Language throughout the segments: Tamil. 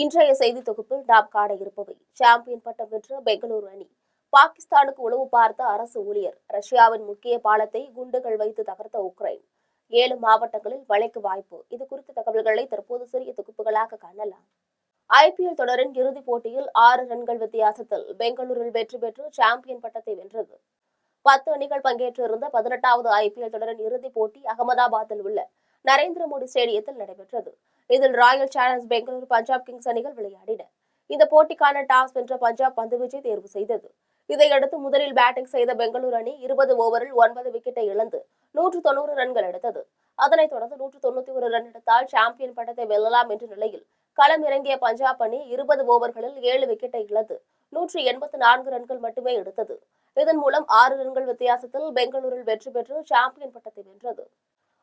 இன்றைய செய்தி தொகுப்பில் நாம் காண இருப்பவை: சாம்பியன் பட்டம் வென்ற பெங்களூரு அணி, பாகிஸ்தானுக்கு உளவு பார்த்த அரசு ஊழியர், ரஷ்யாவின் முக்கிய பாலத்தை குண்டுகள் வைத்து தகர்த்த உக்ரைன், 7 மாவட்டங்களில் மழைக்கு வாய்ப்பு. இது குறித்த தகவல்களை தற்போது சிறிய தொகுப்புகளாக காணலாம். IPL தொடரின் இறுதிப் போட்டியில் 6 ரன்கள் வித்தியாசத்தில் பெங்களூரில் வெற்றி பெற்று சாம்பியன் பட்டத்தை வென்றது. 10 அணிகள் பங்கேற்றிருந்த 18வது IPL தொடரின் இறுதிப் போட்டி அகமதாபாத்தில் உள்ள நரேந்திர மோடி ஸ்டேடியத்தில் நடைபெற்றது. இதில் Royal challenge Bengaluru, Punjab Kings அணிகள் விளையாடின. இந்த போட்டிக்கான டாஸ் வென்ற பஞ்சாப் பந்துவீச்சை தேர்வு செய்தது. இதையடுத்து முதலில் பேட்டிங் செய்த பெங்களூரு அணி 20 ஓவரில் 9 விக்கெட்டை இழந்து 190 ரன்கள் எடுத்தது. அதனைத் தொடர்ந்து 191 ரன் எடுத்தால் சாம்பியன் பட்டத்தை வெல்லலாம் என்ற நிலையில் களம் இறங்கிய பஞ்சாப் அணி 20 ஓவர்களில் 7 விக்கெட்டை இழந்து 184 ரன்கள் மட்டுமே எடுத்தது. இதன் மூலம் 6 ரன்கள் வித்தியாசத்தில் பெங்களூரில் வெற்றி பெற்று சாம்பியன் பட்டத்தை வென்றது.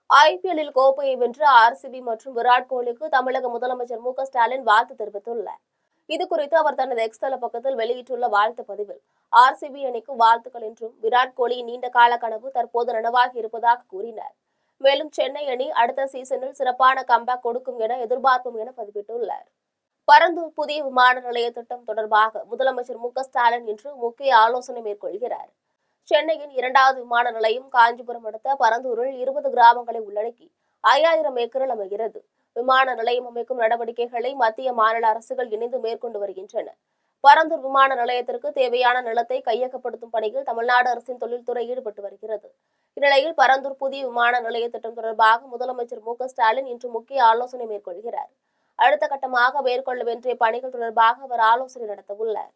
IPL-இல் கோப்பையை வென்ற RCB மற்றும் விராட் கோலிக்கு தமிழக முதலமைச்சர் மு.க.ஸ்டாலின் வாழ்த்து தெரிவித்துள்ளார். இதுகுறித்து அவர் தனது எக்ஸ் தள பக்கத்தில் வெளியிட்டுள்ள வாழ்த்து பதிவில், RCB அணிக்கு வாழ்த்துக்கள் என்றும், விராட் கோலியின் நீண்ட கால கனவு தற்போது நனவாகி இருப்பதாக கூறினார். மேலும் சென்னை அணி அடுத்த சீசனில் சிறப்பான கம்பேக் கொடுக்கும் என எதிர்பார்ப்போம் என பதிவிட்டுள்ளார். பரந்தூர் புதிய விமான நிலைய திட்டம் தொடர்பாக முதலமைச்சர் மு.க.ஸ்டாலின் இன்று முக்கிய ஆலோசனை மேற்கொள்கிறார். சென்னையின் 2வது விமான நிலையம் காஞ்சிபுரம் அடுத்த பரந்தூரில் 20 கிராமங்களை உள்ளடக்கி 5000 ஏக்கரில் அமைகிறது. விமான நிலையம் அமைக்கும் நடவடிக்கைகளை மத்திய, மாநில அரசுகள் இணைந்து மேற்கொண்டு வருகின்றன. பரந்தூர் விமான நிலையத்திற்கு தேவையான நிலத்தை கையகப்படுத்தும் பணியில் தமிழ்நாடு அரசின் தொழில்துறை ஈடுபட்டு வருகிறது. இந்நிலையில் பரந்தூர் புதிய விமான நிலைய திட்டம் தொடர்பாக முதலமைச்சர் மு.க.ஸ்டாலின் இன்று முக்கிய ஆலோசனை மேற்கொள்கிறார். அடுத்த கட்டமாக மேற்கொள்ள வேண்டிய பணிகள் தொடர்பாக அவர் ஆலோசனை நடத்தவுள்ளார்.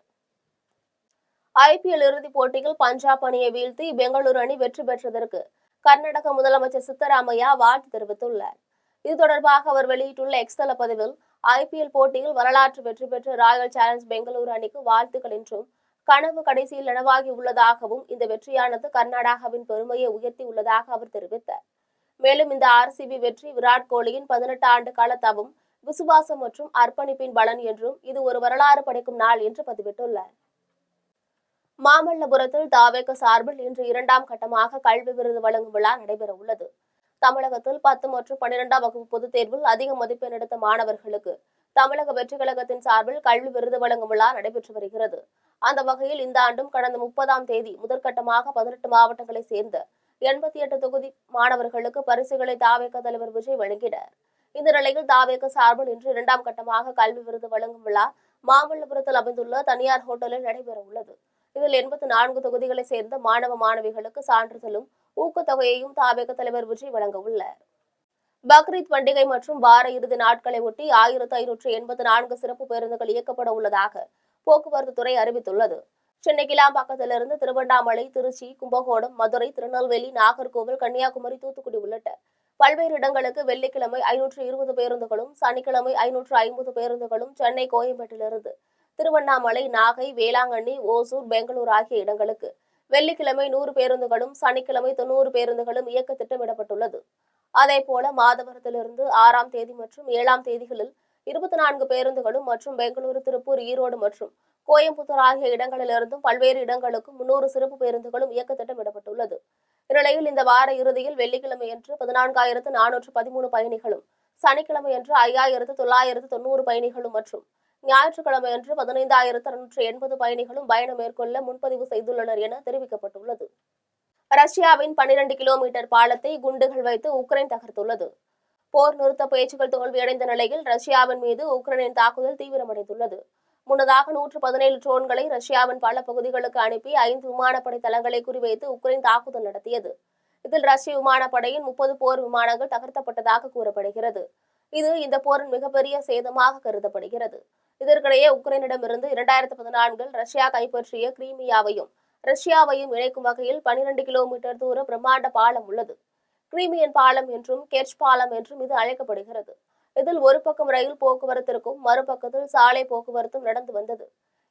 IPL இறுதிப் போட்டியில் பஞ்சாப் அணியை வீழ்த்தி பெங்களூரு அணி வெற்றி பெற்றதற்கு கர்நாடக முதலமைச்சர் சித்தராமையா வாழ்த்து தெரிவித்துள்ளார். இது தொடர்பாக அவர் வெளியிட்டுள்ள எக்ஸ் தள பதிவில், IPL போட்டியில் வரலாற்று வெற்றி பெற்ற ராயல் சேலஞ்ச் பெங்களூரு அணிக்கு வாழ்த்துக்கள் என்றும், கனவு கடைசியில் நனவாகி உள்ளதாகவும், இந்த வெற்றியானது கர்நாடகாவின் பெருமையை உயர்த்தி உள்ளதாக அவர் தெரிவித்தார். மேலும் இந்த RCB வெற்றி விராட் கோலியின் 18 ஆண்டு கால தவம், விசுவாசம் மற்றும் அர்ப்பணிப்பின் பலன் என்றும், இது ஒரு வரலாறு படைக்கும் நாள் என்று பதிவிட்டுள்ளார். மாமல்லபுரத்தில் தாவேக சார்பில் இன்று 2ஆம் கட்டமாக கல்வி விருது வழங்கும் விழா நடைபெற உள்ளது. தமிழகத்தில் 10 மற்றும் 12ஆம் வகுப்பு பொதுத் தேர்வில் அதிக மதிப்பெண் எடுத்த மாணவர்களுக்கு தமிழக வெற்றிக் கழகத்தின் சார்பில் கல்வி விருது வழங்கும் விழா நடைபெற்று வருகிறது. அந்த வகையில் இந்த ஆண்டும் கடந்த 30ஆம் தேதி முதற்கட்டமாக 18 மாவட்டங்களைச் சேர்ந்த 88 தொகுதி மாணவர்களுக்கு பரிசுகளை தாவேக தலைவர் விஜய் வழங்கினார். இந்த நிலையில் தாவேக சார்பில் இன்று 2ஆம் கட்டமாக கல்வி விருது வழங்கும் விழா மாமல்லபுரத்தில் அமைந்துள்ள தனியார் ஹோட்டலில் நடைபெற உள்ளது. இதில் 84 தொகுதிகளைச் சேர்ந்த மாணவ, மாணவிகளுக்கு சான்றிதழும் ஊக்கத்தொகையையும் தாவேக தலைவர் விஜய் வழங்க உள்ளார். பக்ரீத் பண்டிகை மற்றும் வார இறுதி நாட்களை ஒட்டி 1584 சிறப்பு பேருந்துகள் இயக்கப்பட உள்ளதாக போக்குவரத்து துறை அறிவித்துள்ளது. சென்னை கிளாம்பாக்கத்திலிருந்து திருவண்ணாமலை, திருச்சி, கும்பகோணம், மதுரை, திருநெல்வேலி, நாகர்கோவில், கன்னியாகுமரி, தூத்துக்குடி உள்ளிட்ட பல்வேறு இடங்களுக்கு வெள்ளிக்கிழமை 520 பேருந்துகளும், சனிக்கிழமை 550 பேருந்துகளும், சென்னை, கோயம்பேட்டிலிருந்து திருவண்ணாமலை, நாகை, வேளாங்கண்ணி, ஓசூர், பெங்களூர் ஆகிய இடங்களுக்கு வெள்ளிக்கிழமை 100 பேருந்துகளும், சனிக்கிழமை 90 பேருந்துகளும் இயக்க திட்டமிடப்பட்டுள்ளது. அதேபோல மாதவரத்திலிருந்து 6ஆம் தேதி மற்றும் 7ஆம் தேதிகளில் 24 பேருந்துகளும் மற்றும் பெங்களூரு, திருப்பூர், ஈரோடு மற்றும் கோயம்புத்தூர் ஆகிய இடங்களிலிருந்தும் பல்வேறு இடங்களுக்கும் 300 சிறப்பு பேருந்துகளும் இயக்க திட்டமிடப்பட்டுள்ளது. இந்நிலையில் இந்த வார இறுதியில் வெள்ளிக்கிழமையன்று 14,413 பயணிகளும், சனிக்கிழமையன்று 5,990 பயணிகளும் மற்றும் ஞாயிற்றுக்கிழமையன்று 15,680 பயணிகளும் பயணம் மேற்கொள்ள முன்பதிவு செய்துள்ளனர் என தெரிவிக்கப்பட்டுள்ளது. ரஷ்யாவின் 12 கிலோமீட்டர் பாலத்தை குண்டுகள் வைத்து உக்ரைன் தகர்த்துள்ளது. போர் நிறுத்த பேச்சுக்கள் தோல்வியடைந்த நிலையில் ரஷ்யாவின் மீது உக்ரைனின் தாக்குதல் தீவிரமடைந்துள்ளது. முன்னதாக 117 ட்ரோன்களை ரஷ்யாவின் பல பகுதிகளுக்கு அனுப்பி 5 விமானப்படை தளங்களை குறிவைத்து உக்ரைன் தாக்குதல் நடத்தியது. இதில் ரஷ்ய விமானப்படையின் 30 போர் விமானங்கள் தகர்த்தப்பட்டதாக கூறப்படுகிறது. இது இந்த போரின் மிகப்பெரிய சேதமாக கருதப்படுகிறது. இதற்கிடையே உக்ரைனிடமிருந்து 2014 ரஷ்யா கைப்பற்றிய கிரீமியாவையும் ரஷ்யாவையும் இணைக்கும் வகையில் 12 கிலோமீட்டர் தூர பிரம்மாண்ட பாலம் உள்ளது. கிரீமியன் பாலம் என்றும் கெர்ச் பாலம் என்றும் இது அழைக்கப்படுகிறது. இதில் ஒரு பக்கம் ரயில் போக்குவரத்திற்கும் மறுபக்கத்தில் சாலை போக்குவரத்தும் நடந்து வந்தது.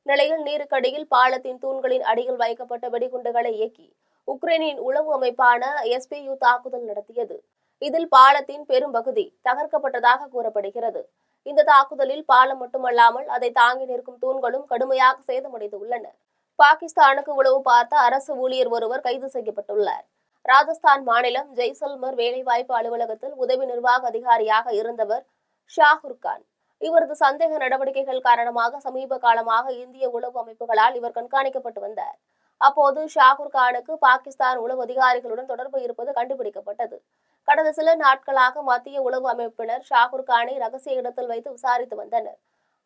நிலையில் நீருக்கடியில் பாலத்தின் தூண்களின் அடியில் வைக்கப்பட்ட வெடிகுண்டுகளை இயக்கி உக்ரைனின் உளவு அமைப்பான SBU தாக்குதல் நடத்தியது. இதில் பாலத்தின் பெரும்பகுதி தகர்க்கப்பட்டதாக கூறப்படுகிறது. இந்த தாக்குதலில் பாலம் மட்டுமல்லாமல் அதை தாங்கி நிற்கும் தூண்களும் கடுமையாக சேதமடைந்துள்ளன. பாகிஸ்தானுக்கு உளவு பார்த்த அரசு ஊழியர் ஒருவர் கைது செய்யப்பட்டுள்ளார். ராஜஸ்தான் மாநிலம் ஜெய்சல்மர் வேலைவாய்ப்பு அலுவலகத்தில் உதவி நிர்வாக அதிகாரியாக இருந்தவர் ஷாகுர்கான் இவரது சந்தேக நடவடிக்கைகள் காரணமாக சமீப காலமாக இந்திய உளவு அமைப்புகளால் இவர் கண்காணிக்கப்பட்டு வந்தார். அப்போது ஷாகூர் கானுக்கு பாகிஸ்தான் உளவு அதிகாரிகளுடன் தொடர்பு இருப்பது கண்டுபிடிக்கப்பட்டது. கடந்த சில நாட்களாக மத்திய உளவு அமைப்பினர் ஷாகூர் கானை ரகசிய இடத்தில் வைத்து விசாரித்து வந்தனர்.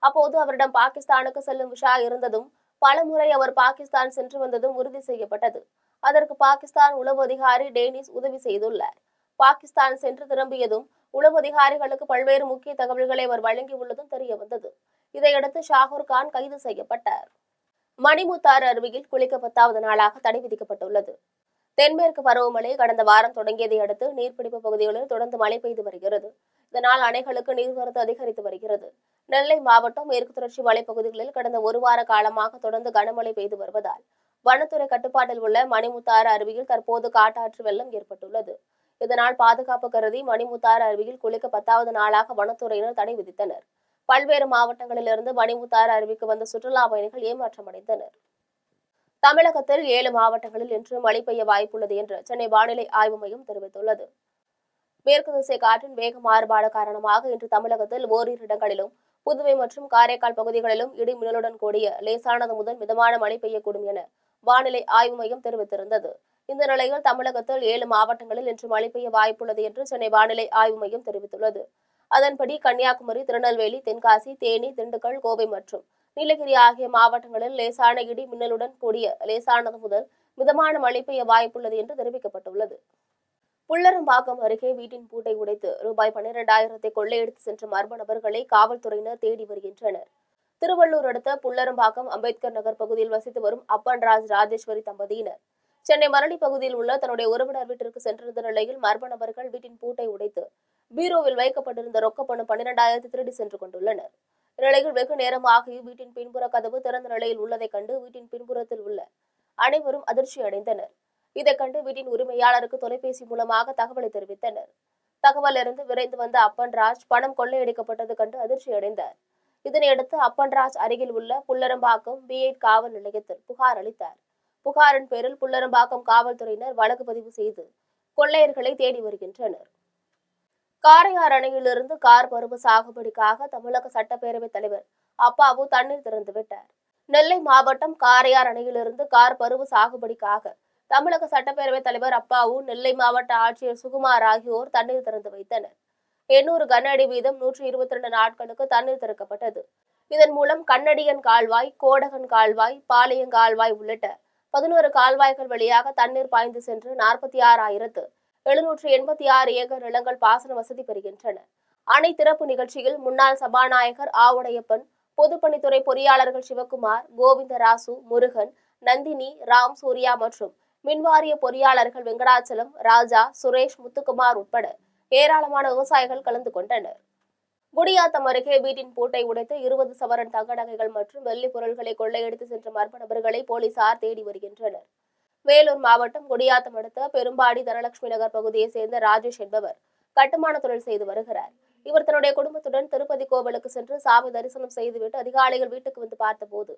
அப்போது அவரிடம் பாகிஸ்தானுக்கு செல்லும் விஷா இருந்ததும் பலமுறை அவர் பாகிஸ்தான் சென்று வந்ததும் உறுதி செய்யப்பட்டது. அதற்கு பாகிஸ்தான் உளவு அதிகாரி டேனிஸ் உதவி செய்துள்ளார். பாகிஸ்தான் சென்று திரும்பியதும் உளவு அதிகாரிகளுக்கு பல்வேறு முக்கிய தகவல்களை அவர் வழங்கியுள்ளதும் தெரியவந்தது. இதையடுத்து ஷாகூர் கான் கைது செய்யப்பட்டார். மணிமுத்தாறு அருவியில் குளிக்க 10வது நாளாக தடை விதிக்கப்பட்டுள்ளது. தென்மேற்கு பருவமழை கடந்த வாரம் தொடங்கியதை அடுத்து நீர்பிடிப்பு பகுதிகளில் தொடர்ந்து மழை பெய்து வருகிறது. இதனால் அணைகளுக்கு நீர்வரத்து அதிகரித்து வருகிறது. நெல்லை மாவட்டம் மேற்கு தொடர்ச்சி மலைப்பகுதிகளில் கடந்த ஒரு வார காலமாக தொடர்ந்து கனமழை பெய்து வருவதால் வனத்துறை கட்டுப்பாட்டில் உள்ள மணிமுத்தாறு அருவியில் தற்போது காட்டாற்று வெள்ளம் ஏற்பட்டுள்ளது. இதனால் பாதுகாப்பு கருதி மணிமுத்தாறு அருவியில் குளிக்க 10வது நாளாக வனத்துறையினர் தடை விதித்தனர். பல்வேறு மாவட்டங்களிலிருந்து மணிமுத்தாறு அருவிக்கு வந்த சுற்றுலா பயணிகள் ஏமாற்றமடைந்தனர். தமிழகத்தில் 7 மாவட்டங்களில் இன்று மழை பெய்ய வாய்ப்புள்ளது என்று சென்னை வானிலை ஆய்வு மையம் தெரிவித்துள்ளது. மேற்கு திசை காற்றின் வேக மாறுபாடு காரணமாக இன்று தமிழகத்தில் ஓரிரு இடங்களிலும் புதுவை மற்றும் காரைக்கால் பகுதிகளிலும் இடி மின்னலுடன் கூடிய லேசானது முதல் மிதமான மழை பெய்யக்கூடும் என வானிலை ஆய்வு மையம் தெரிவித்திருந்தது. இந்த நிலையில் தமிழகத்தில் 7 மாவட்டங்களில் இன்று மழை பெய்ய வாய்ப்புள்ளது என்று சென்னை வானிலை ஆய்வு மையம் தெரிவித்துள்ளது. அதன்படி கன்னியாகுமரி, திருநெல்வேலி, தென்காசி, தேனி, திண்டுக்கல், கோவை மற்றும் நீலகிரி ஆகிய மாவட்டங்களில் லேசான இடி மின்னலுடன் கூடிய லேசானது முதல் மிதமான மழை பெய்ய வாய்ப்புள்ளது என்று தெரிவிக்கப்பட்டுள்ளது. புல்லரம்பாக்கம் அருகே வீட்டின் பூட்டை உடைத்து ரூபாய் 12,000 கொள்ளையடித்து சென்ற மர்ம நபர்களை காவல்துறையினர் தேடி வருகின்றனர். திருவள்ளூர் அடுத்த புல்லரம்பாக்கம் அம்பேத்கர் நகர் பகுதியில் வசித்து வரும் அப்பன்ராஜ் ராஜேஸ்வரி தம்பதியினர் சென்னை மரடி பகுதியில் உள்ள தன்னுடைய உறவினர் வீட்டிற்கு சென்றிருந்த நிலையில் மர்ம நபர்கள் வீட்டின் பூட்டை உடைத்து பீரோவில் வைக்கப்பட்டிருந்த ரொக்கப்பணம் 12,000 திருடி சென்று கொண்டுள்ளனர். இந்நிலையில் வெகு நேரமாகியும் வீட்டின் பின்புற கதவு திறந்த நிலையில் உள்ளதை கண்டு வீட்டின் பின்புறத்தில் உள்ள அனைவரும் அதிர்ச்சி அடைந்தனர். இதைக் கண்டு வீட்டின் உரிமையாளருக்கு தொலைபேசி மூலமாக தகவலை தெரிவித்தனர். தகவலிருந்து விரைந்து வந்த அப்பன்ராஜ் பணம் கொள்ளையடிக்கப்பட்டது கண்டு அதிர்ச்சி அடைந்தார். இதனையடுத்து அப்பன்ராஜ் அருகில் உள்ள புல்லரம்பாக்கம் B8 காவல் நிலையத்தில் புகார் அளித்தார். புகாரின் பேரில் புல்லரம்பாக்கம் காவல்துறையினர் வழக்கு பதிவு செய்து கொள்ளையர்களை தேடி வருகின்றனர். காரையார் அணையிலிருந்து கார் பருவ சாகுபடிக்காக தமிழக சட்டப்பேரவைத் தலைவர் அப்பாவு தண்ணீர் திறந்துவிட்டார். நெல்லை மாவட்டம் காரையார் அணையிலிருந்து கார் பருவ சாகுபடிக்காக தமிழக சட்டப்பேரவைத் தலைவர் அப்பாவு, நெல்லை மாவட்ட ஆட்சியர் சுகுமார் ஆகியோர் தண்ணீர் திறந்து வைத்தனர். 800 கன அடி வீதம் 122 நாட்களுக்கு தண்ணீர் திறக்கப்பட்டது. இதன் மூலம் கண்ணடியன் கால்வாய், கோடகன் கால்வாய், பாளையங்கால்வாய் உள்ளிட்ட 11 கால்வாய்கள் வழியாக தண்ணீர் பாய்ந்து சென்று 46,786 ஏக்கர் நிலங்கள் பாசன வசதி பெறுகின்றன. அணை திறப்பு நிகழ்ச்சியில் முன்னாள் சபாநாயகர் ஆவுடையப்பன், பொதுப்பணித்துறை பொறியாளர்கள் சிவக்குமார், கோவிந்தராசு, முருகன், நந்தினி, ராம் சூர்யா மற்றும் மின்வாரிய பொறியாளர்கள் வெங்கடாச்சலம், ராஜா, சுரேஷ், முத்துக்குமார் உட்பட ஏராளமான விவசாயிகள் கலந்து கொண்டனர். குடியாத்தம் அருகே வீட்டின் பூட்டை உடைத்து 20 சவரன் தங்க நகைகள் மற்றும் வெள்ளி பொருட்களை கொள்ளையடித்து சென்ற மர்ம நபர்களை போலீசார் தேடி வருகின்றனர். வேலூர் மாவட்டம் குடியாத்தம் அடுத்த பெரும்பாடி தனலட்சுமி நகர் பகுதியைச் சேர்ந்த ராஜேஷ் என்பவர் கட்டுமான தொழில் செய்து வருகிறார். இவர் தன்னுடைய குடும்பத்துடன் திருப்பதி கோவிலுக்கு சென்று சாமி தரிசனம் செய்துவிட்டு அதிகாலையில் வீட்டுக்கு வந்து பார்த்தபோது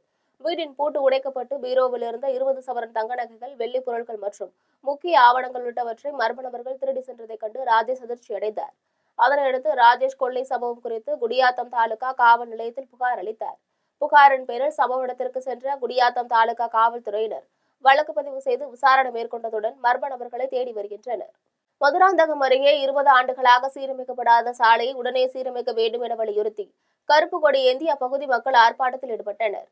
வீட்டின் பூட்டு உடைக்கப்பட்டு பீரோவில் இருந்த 20 சவரன் தங்க நகைகள், வெள்ளி பொருட்கள் மற்றும் முக்கிய ஆவணங்கள் உள்ளிட்டவற்றை மர்ம நபர்கள் திருடி சென்றதை கண்டு ராஜேஷ் அதிர்ச்சி அடைந்தார். அதனையடுத்து ராஜேஷ் கொள்ளை சம்பவம் குறித்து குடியாத்தம் தாலுகா காவல் நிலையத்தில் புகார் அளித்தார். புகாரின் பேரில் சம்பவ இடத்திற்கு சென்ற குடியாத்தம் தாலுகா காவல்துறையினர் வழக்கு பதிவு செய்து விசாரணை மேற்கொண்டதுடன் மர்ம நபர்களை தேடி வருகின்றனர். மதுராந்தகம் அருகே 20 ஆண்டுகளாக சீரமைக்கப்படாத சாலையை உடனே சீரமைக்க வேண்டும் என வலியுறுத்தி கருப்பு கொடி ஏந்தி அப்பகுதி மக்கள் ஆர்ப்பாட்டத்தில் ஈடுபட்டனர்.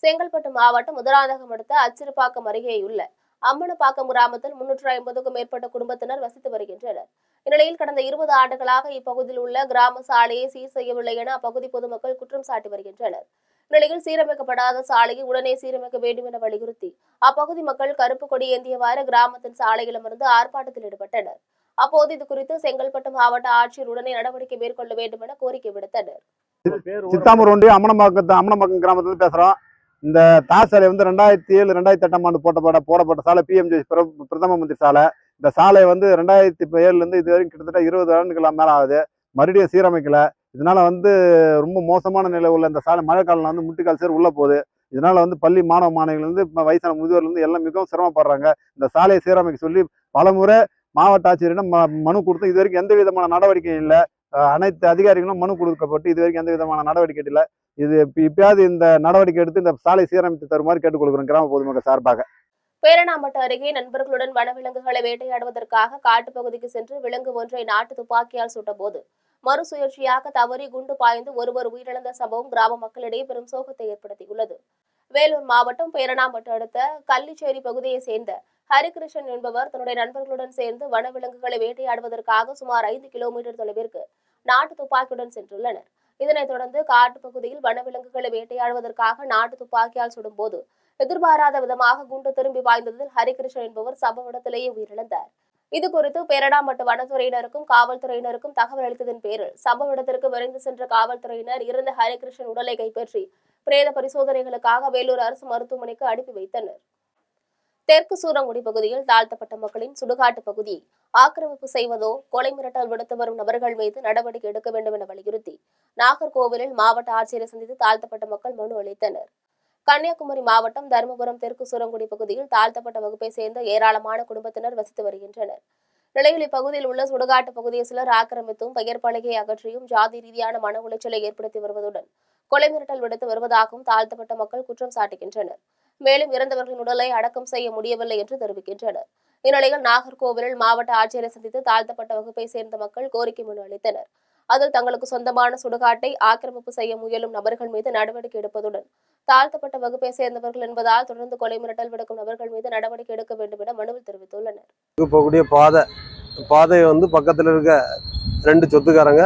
செங்கல்பட்டு மாவட்டம் மதுராந்தகம் அடுத்த அச்சிறுபாக்கம் அருகேயுள்ள அம்மனப்பாக்கம் கிராமத்தில் 350க்கும் மேற்பட்ட குடும்பத்தினர் வசித்து வருகின்றனர். இந்நிலையில் கடந்த 20 ஆண்டுகளாக இப்பகுதியில் உள்ள கிராம சாலையை சீர் செய்யவில்லை என அப்பகுதி பொதுமக்கள் குற்றம் சாட்டி வருகின்றனர். இந்நிலையில் சீரமைக்கப்படாத சாலையை உடனே சீரமைக்க வேண்டும் என வலியுறுத்தி அப்பகுதி மக்கள் கருப்பு கொடி ஏந்தியவாறு கிராமத்தின் சாலையிலிருந்து ஆர்ப்பாட்டத்தில் ஈடுபட்டனர். அப்போது இதுகுறித்து செங்கல்பட்டு மாவட்ட ஆட்சியர் உடனே நடவடிக்கை மேற்கொள்ள வேண்டும் என கோரிக்கை விடுத்தனர். சித்தாமூர் ஒன்றிய அம்மனம்பாக்கம் கிராமத்திலிருந்து பேசுறோம். இந்த தார் சாலை 2007, 2008ஆம் ஆண்டு போடப்பட்ட சாலை PMJ பிரதம மந்திரி சாலை. இந்த சாலை 2007 இது வரைக்கும் கிட்டத்தட்ட 20 ஆண்டுகள் மேல ஆகுது. மறுபடியும் சீரமைக்கல. இதனால ரொம்ப மோசமான நிலை உள்ள இந்த சாலை மழை காலம் முட்டிக்கால் சேர் உள்ள போகுது. இதனால பள்ளி மாணவ மாணவிகள் வயசான முதியோர்ல எல்லாம் மிகவும் சிரமப்படுறாங்க. இந்த சாலையை சீரமைக்க சொல்லி பலமுறை மாவட்ட ஆட்சியரிடம் மனு கொடுத்து இது வரைக்கும் எந்த விதமான நடவடிக்கையும் இல்லை. அனைத்து அதிகாரிகளும் மனு கொடுக்கப்பட்டு இது வரைக்கும் எந்த விதமான நடவடிக்கை இல்லை. இது இப்பயாவது இந்த நடவடிக்கை எடுத்து இந்த சாலை சீரமைத்து தருமாறு கேட்டுக்கொள்கிறோம் கிராம பொதுமக்கள் சார்பாக. பேரணாம்பட்டு அருகே நண்பர்களுடன் வனவிலங்குகளை வேட்டையாடுவதற்காக காட்டுப்பகுதிக்கு சென்று விலங்கு ஒன்றை நாட்டு துப்பாக்கியால் சுட்டபோது மறுசுழற்சியாக தவறி குண்டு பாய்ந்து ஒருவர் உயிரிழந்த சம்பவம் கிராம மக்களிடையே பெரும் சோகத்தை ஏற்படுத்தியுள்ளது. வேலூர் மாவட்டம் பேரணாம்பட்டு அடுத்த கள்ளிச்சேரி பகுதியை சேர்ந்த ஹரிகிருஷ்ணன் என்பவர் தன்னுடைய நண்பர்களுடன் சேர்ந்து வனவிலங்குகளை வேட்டையாடுவதற்காக சுமார் 5 கிலோமீட்டர் தொலைவிற்கு நாட்டு துப்பாக்கியுடன் சென்றுள்ளனர். இதனைத் தொடர்ந்து காட்டுப்பகுதியில் வனவிலங்குகளை வேட்டையாடுவதற்காக நாட்டு துப்பாக்கியால் சுடும்போது எதிர்பாராத விதமாக குண்டு திரும்பி பாய்ந்ததில் ஹரிகிருஷ்ணன் என்பவர் சம்பவ இடத்திலேயே உயிரிழந்தார். இதுகுறித்து பேரணாம்பட்டு வனத்துறையினருக்கும் காவல்துறையினருக்கும் தகவல் அளித்ததன் பேரில் சம்பவ இடத்திற்கு விரைந்து சென்ற காவல்துறையினர் இறந்த ஹரிகிருஷ்ணன் உடலை கைப்பற்றி பிரேத பரிசோதனைகளுக்காக வேலூர் அரசு மருத்துவமனைக்கு அனுப்பி வைத்தனர். தெற்கு சூரங்குடி பகுதியில் தாழ்த்தப்பட்ட மக்களின் சுடுகாட்டு பகுதியை ஆக்கிரமிப்பு செய்வதோ கொலை மிரட்டல் விடுத்து வரும் நபர்கள் மீது நடவடிக்கை எடுக்க வேண்டும் என வலியுறுத்தி நாகர்கோவிலில் மாவட்ட ஆட்சியரை சந்தித்து தாழ்த்தப்பட்ட மக்கள் மனு அளித்தனர். கன்னியாகுமரி மாவட்டம் தருமபுரம் தெற்கு சூரங்குடி பகுதியில் தாழ்த்தப்பட்ட வகுப்பை சேர்ந்த ஏராளமான குடும்பத்தினர் வசித்து வருகின்றனர். நிலையில் இப்பகுதியில் உள்ள சுடுகாட்டு பகுதியை சிலர் ஆக்கிரமித்தும் பெயர் பலகையை அகற்றியும் ஜாதி ரீதியான மன உளைச்சலை ஏற்படுத்தி வருவதுடன் கொலை மிரட்டல் விடுத்து வருவதாகவும் தாழ்த்தப்பட்ட மக்கள் குற்றம் சாட்டுகின்றனர். மேலும் இறந்தவர்களின் உடலை அடக்கம் செய்ய முடியவில்லை என்று தெரிவிக்கின்றனர். இந்நிலையில் நாகர்கோவிலில் மாவட்ட ஆட்சியரை சந்தித்து தாழ்த்தப்பட்ட வகுப்பை சேர்ந்த மக்கள் கோரிக்கை மனு அளித்தனர். அதில் தங்களுக்கு சொந்தமான சுடுகாட்டை ஆக்கிரமிப்பு செய்ய முயலும் நபர்கள் மீது நடவடிக்கை எடுப்பதுடன் தாழ்த்தப்பட்ட வகுப்பை சேர்ந்தவர்கள் என்பதால் தொடர்ந்து கொலை மிரட்டல் விடுக்கும் நபர்கள் மீது நடவடிக்கை எடுக்க வேண்டும் என மனுவில் தெரிவித்துள்ளனர். போகக்கூடிய பாதையை பக்கத்தில் இருக்க 2 சொத்துக்காரங்க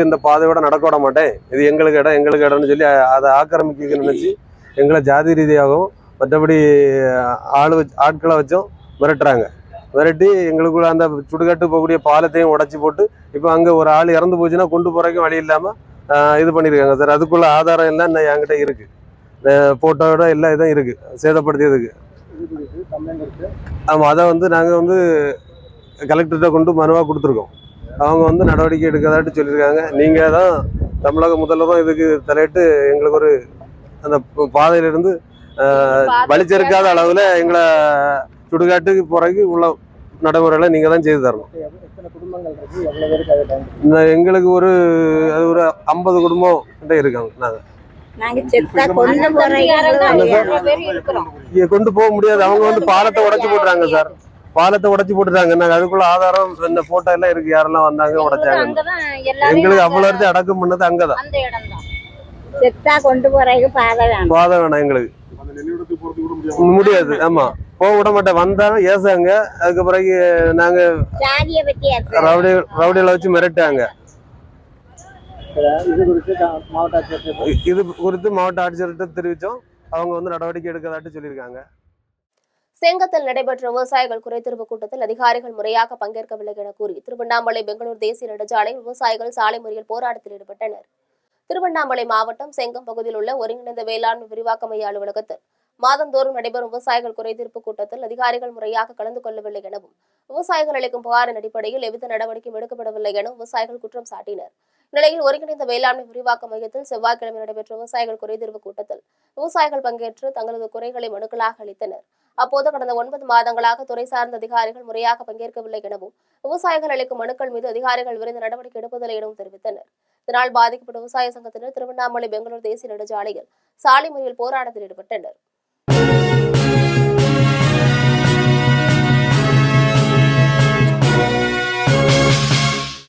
இந்த பாதையோட நடக்க விட மாட்டேன், இது எங்களுக்கு இடம்னு சொல்லி அதை ஆக்கிரமிக்க நினைச்சு எங்களை ஜாதி ரீதியாகவும் மற்றபடி ஆட்களை வச்சும் மிரட்டி எங்களுக்குள்ள அந்த சுடுகாட்டு போகக்கூடிய பாலத்தையும் உடைச்சி போட்டு இப்போ அங்கே ஒரு ஆள் இறந்து போச்சுன்னா கொண்டு போறதுக்கும் வழி இல்லாமல் இது பண்ணியிருக்காங்க சார். அதுக்குள்ள ஆதாரம் எல்லாம் இன்னும் என்கிட்ட இருக்கு, போட்டோட எல்லா இதுவும் இருக்கு சேதப்படுத்தியதுக்கு. ஆமாம், அதை நாங்கள் கலெக்டர்கிட்ட கொண்டு மனுவாக கொடுத்துருக்கோம். அவங்க நடவடிக்கை எடுக்கிறதாட்டு சொல்லியிருக்காங்க. நீங்கள் தான் தமிழக முதல்வரும் இதுக்கு தலையிட்டு எங்களுக்கு ஒரு அந்த பாதையிலிருந்து வலிச்செருக்காத அளவில் எங்களை சுடுகாட்டுக்கு போறதுக்கு உள்ள நடைமுறைகளை நீங்கள் தான் செய்து தரணும். எங்களுக்கு ஒரு 50 குடும்பம் கிட்ட இருக்காங்க. கொண்டு போக முடியாது, அவங்க பாலத்தை உடைச்சு போட்டுறாங்க சார். பாலத்தை உடைச்சு போட்டுட்டாங்க. நாங்க அதுக்குள்ள ஆதாரம் இந்த போட்டோ எல்லாம் இருக்கு, யாரெல்லாம் வந்தாங்க உடைச்சாங்க. எங்களுக்கு அவ்வளவு இடத்தை அடக்கம் பண்ணது அங்கதான். கொண்டு போறதுக்கு பாதை வேணாம், எங்களுக்கு முடியாது. ஆமா, போக விட மாட்டேன். வந்தாலும் ஏசாங்க. அதுக்கு பிறகு நாங்க ரவுடியில வச்சு மிரட்டாங்க. இது குறித்து மாவட்ட ஆட்சியர்கிட்ட தெரிவிச்சோம். அவங்க நடவடிக்கை எடுக்கிறதாட்டு சொல்லியிருக்காங்க. செங்கத்தில் நடைபெற்ற விவசாயிகள் குறைதீர்வு கூட்டத்தில் அதிகாரிகள் முறையாக பங்கேற்கவில்லை என கூறி திருவண்ணாமலை பெங்களூர் தேசிய நெடுஞ்சாலையில் விவசாயிகள் சாலை மறியல் போராட்டத்தில் ஈடுபட்டனர். திருவண்ணாமலை மாவட்டம் செங்கம் பகுதியில் உள்ள ஒருங்கிணைந்த வேளாண்மை விரிவாக்க மைய அலுவலகத்தில் மாதந்தோறும் நடைபெறும் விவசாயிகள் குறைதீர்ப்பு கூட்டத்தில் அதிகாரிகள் முறையாக கலந்து கொள்ளவில்லை எனவும் விவசாயிகள் அளிக்கும் புகாரின் அடிப்படையில் எவ்வித நடவடிக்கையும் எடுக்கப்படவில்லை என விவசாயிகள் குற்றம் சாட்டினர். இந்நிலையில் ஒருங்கிணைந்த வேளாண்மை விரிவாக்க மையத்தில் செவ்வாய்க்கிழமை நடைபெற்ற விவசாயிகள் குறைதீர்வு கூட்டத்தில் விவசாயிகள் பங்கேற்று தங்களது குறைகளை மனுக்களாக அளித்தனர். அப்போது கடந்த 9 மாதங்களாக துறை சார்ந்த அதிகாரிகள் முறையாக பங்கேற்கவில்லை எனவும் விவசாயிகள் அளிக்கும் மனுக்கள் மீது அதிகாரிகள் விரைந்து நடவடிக்கை எடுப்பதில்லை எனவும் தெரிவித்தனர். இதனால் பாதிக்கப்பட்ட விவசாய சங்கத்தினர் திருவண்ணாமலை பெங்களூர் தேசிய நெடுஞ்சாலையில் சாலை மறியல் போராட்டத்தில் ஈடுபட்டனர்.